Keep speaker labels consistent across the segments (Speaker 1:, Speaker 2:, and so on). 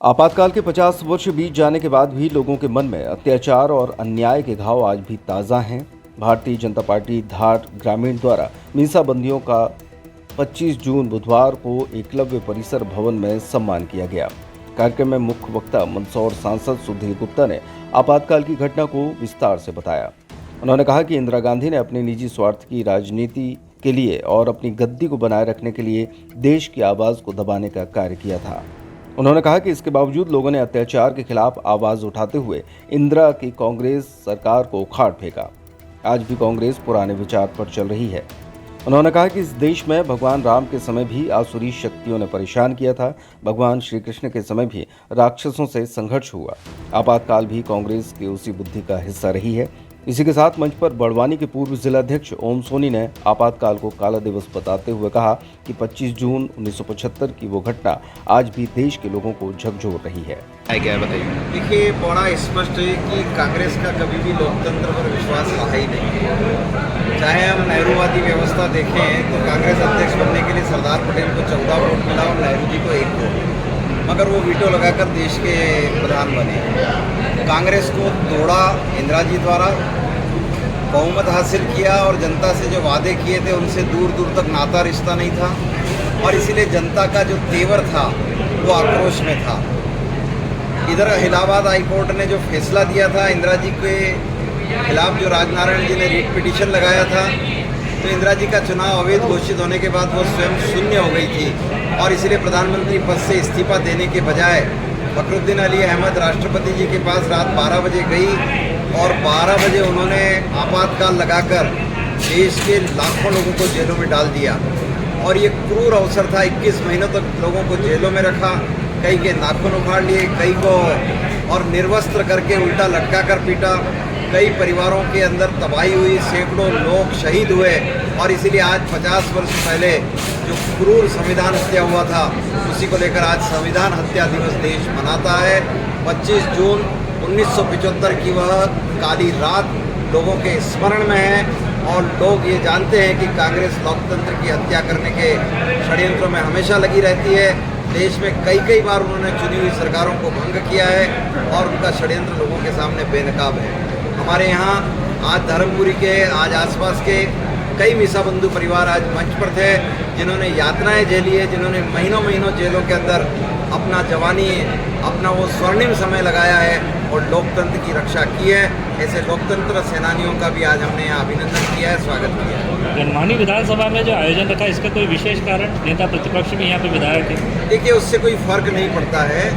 Speaker 1: आपातकाल के 50 वर्ष बीत जाने के बाद भी लोगों के मन में अत्याचार और अन्याय के घाव आज भी ताज़ा हैं। भारतीय जनता पार्टी धार ग्रामीण द्वारा मीसाबंदियों का 25 जून बुधवार को एकलव्य परिसर भवन में सम्मान किया गया। कार्यक्रम में मुख्य वक्ता मंदसौर सांसद सुधीर गुप्ता ने आपातकाल की घटना को विस्तार से बताया। उन्होंने कहा कि इंदिरा गांधी ने अपने निजी स्वार्थ की राजनीति के लिए और अपनी गद्दी को बनाए रखने के लिए देश की आवाज़ को दबाने का कार्य किया था। उन्होंने कहा कि इसके बावजूद लोगों ने अत्याचार के खिलाफ आवाज उठाते हुए इंदिरा की कांग्रेस सरकार को उखाड़ फेंका। आज भी कांग्रेस पुराने विचार पर चल रही है। उन्होंने कहा कि इस देश में भगवान राम के समय भी आसुरी शक्तियों ने परेशान किया था। भगवान श्री कृष्ण के समय भी राक्षसों से संघर्ष हुआ। आपातकाल भी कांग्रेस की उसी बुद्धि का हिस्सा रही है। इसी के साथ मंच पर बड़वानी के पूर्व जिलाध्यक्ष ओम सोनी ने आपातकाल को काला दिवस बताते हुए कहा कि 25 जून 1975 की वो घटना आज भी देश के लोगों को झकझोर रही है।
Speaker 2: क्या बताइए?
Speaker 3: देखिए, बड़ा स्पष्ट है कि कांग्रेस का कभी भी लोकतंत्र पर विश्वास रहा ही नहीं है। चाहे हम नेहरूवादी व्यवस्था देखें तो कांग्रेस अध्यक्ष बनने के लिए सरदार पटेल को 14 वोट मिला और नेहरू जी को 1 वोट, मगर वो वीटो लगाकर देश के प्रधान बने। कांग्रेस को तोड़ा इंदिरा जी द्वारा, बहुमत हासिल किया और जनता से जो वादे किए थे उनसे दूर दूर तक नाता रिश्ता नहीं था और इसीलिए जनता का जो तेवर था वो आक्रोश में था। इधर इलाहाबाद हाई कोर्ट ने जो फैसला दिया था इंदिरा जी के खिलाफ, जो राजनारायण जी ने रीट पिटीशन लगाया था, तो इंदिरा जी का चुनाव अवैध घोषित होने के बाद वो स्वयं शून्य हो गई थी और इसीलिए प्रधानमंत्री पद से इस्तीफा देने के बजाय फखरुद्दीन अली अहमद राष्ट्रपति जी के पास रात 12 बजे गई और 12 बजे उन्होंने आपातकाल लगाकर देश के लाखों लोगों को जेलों में डाल दिया। और ये क्रूर अवसर था। 21 महीनों तक लोगों को जेलों में रखा, कई के नाखून उखाड़ लिए, कई को और निर्वस्त्र करके उल्टा लटका कर पीटा। कई परिवारों के अंदर तबाही हुई, सैकड़ों लोग शहीद हुए और इसीलिए आज 50 वर्ष पहले जो क्रूर संविधान हत्या हुआ था उसी को लेकर आज संविधान हत्या दिवस देश मनाता है। 25 जून 1975 की वह काली रात लोगों के स्मरण में है और लोग ये जानते हैं कि कांग्रेस लोकतंत्र की हत्या करने के षड्यंत्रों में हमेशा लगी रहती है। देश में कई बार उन्होंने चुनी हुई सरकारों को भंग किया है और उनका षड्यंत्र लोगों के सामने बेनकाब है। हमारे यहाँ आज धर्मपुरी के, आज आसपास के कई मीसाबंधु परिवार आज मंच पर थे जिन्होंने यातनाएं झेली है, जिन्होंने महीनों जेलों के अंदर अपना जवानी, अपना वो स्वर्णिम समय लगाया है और लोकतंत्र की रक्षा की है। ऐसे लोकतंत्र सेनानियों का भी आज हमने यहाँ अभिनंदन किया है, स्वागत किया है।
Speaker 2: जनमानी विधानसभा में जो आयोजन रखा, इसका कोई विशेष कारण? नेता प्रतिपक्ष भी यहाँ पे विधायक है।
Speaker 3: देखिए, उससे कोई फर्क नहीं पड़ता है।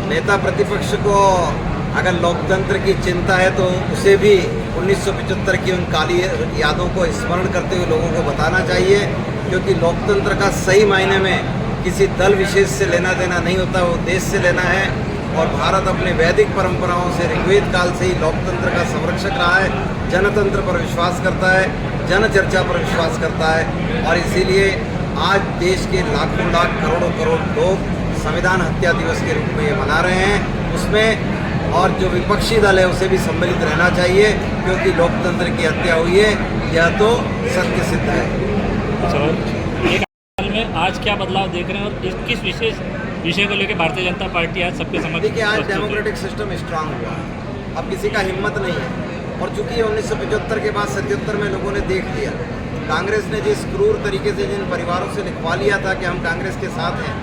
Speaker 3: नेता प्रतिपक्ष को अगर लोकतंत्र की चिंता है तो उसे भी 1975 की उन काली यादों को स्मरण करते हुए लोगों को बताना चाहिए, क्योंकि लोकतंत्र का सही मायने में किसी दल विशेष से लेना देना नहीं होता, वो देश से लेना है। और भारत अपने वैदिक परंपराओं से, ऋग्वेद काल से ही लोकतंत्र का संरक्षक रहा है, जनतंत्र पर विश्वास करता है, जनचर्चा पर विश्वास करता है और इसीलिए आज देश के लाखों लाख करोड़ों लोग संविधान हत्या दिवस के रूप में ये मना रहे हैं। उसमें और जो विपक्षी दल है उसे भी सम्मिलित रहना चाहिए, क्योंकि लोकतंत्र की हत्या हुई है, यह तो सत्य सिद्ध है।
Speaker 2: एक साल में आज क्या बदलाव देख रहे हैं और किस विशेष विषय को लेकर भारतीय जनता पार्टी आज सबके समक्ष?
Speaker 3: देखिए, आज डेमोक्रेटिक सिस्टम स्ट्रांग हुआ है, अब किसी का हिम्मत नहीं है। और चूंकि 1975 के बाद 77 में लोगों ने देख लिया, कांग्रेस ने जिस क्रूर तरीके से जिन परिवारों से लिखवा लिया था कि हम कांग्रेस के साथ हैं,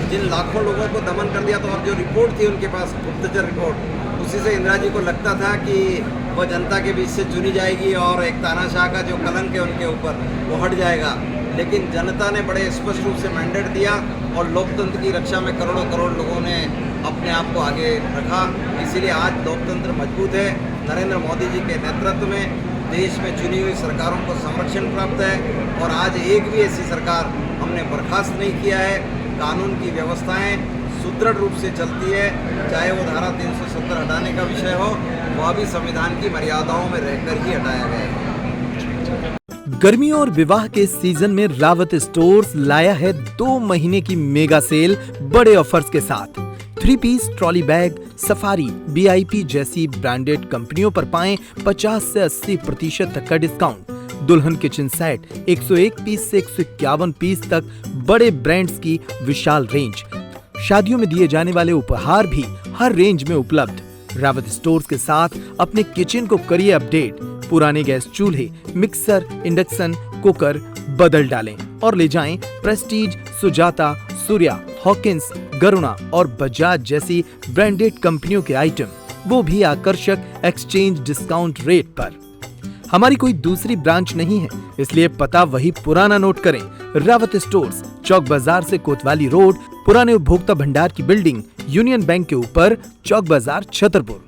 Speaker 3: जिन लाखों लोगों को दमन कर दिया, तो अब जो रिपोर्ट थी उनके पास, गुप्तचर रिपोर्ट, उसी से इंदिरा जी को लगता था कि वह जनता के बीच से चुनी जाएगी और एक तानाशाह का जो कलंक है उनके ऊपर वो हट जाएगा। लेकिन जनता ने बड़े स्पष्ट रूप से मैंडेट दिया और लोकतंत्र की रक्षा में करोड़ों लोगों ने अपने आप को आगे रखा। इसीलिए आज लोकतंत्र मजबूत है। नरेंद्र मोदी जी के नेतृत्व में देश में चुनी हुई सरकारों को संरक्षण प्राप्त है और आज एक भी ऐसी सरकार हमने बर्खास्त नहीं किया है। कानून की व्यवस्थाएं सुदृढ़ रूप से चलती है, चाहे वो धारा 370 हटाने का विषय हो, वह भी संविधान की मर्यादाओं में रहकर ही हटाया गया है।
Speaker 4: गर्मियों और विवाह के सीजन में रावत स्टोर्स लाया है 2 महीने की मेगा सेल बड़े ऑफर्स के साथ। 3 piece trolley bag, Safari, VIP जैसी ब्रांडेड कंपनियों पर पाएं 50 से 80% तक का डिस्काउंट। दुल्हन किचन सेट 101 पीस से 151 पीस तक बड़े ब्रांड्स की विशाल रेंज। शादियों में दिए जाने वाले उपहार भी हर रेंज में उपलब्ध। रावत स्टोर्स के साथ अपने किचन को करिए अपडेट। पुराने गैस चूल्हे, मिक्सर, इंडक्शन, कुकर बदल डालें और ले जाएं प्रेस्टीज, सुजाता, सूर्या, हॉकिंस, गरुणा और बजाज जैसी ब्रांडेड कंपनियों के आइटम, वो भी आकर्षक एक्सचेंज डिस्काउंट रेट पर। हमारी कोई दूसरी ब्रांच नहीं है, इसलिए पता वही पुराना नोट करें। रावत स्टोर्स, चौक बाजार से कोतवाली रोड, पुराने उपभोक्ता भंडार की बिल्डिंग, यूनियन बैंक के ऊपर, चौक बाजार, छतरपुर।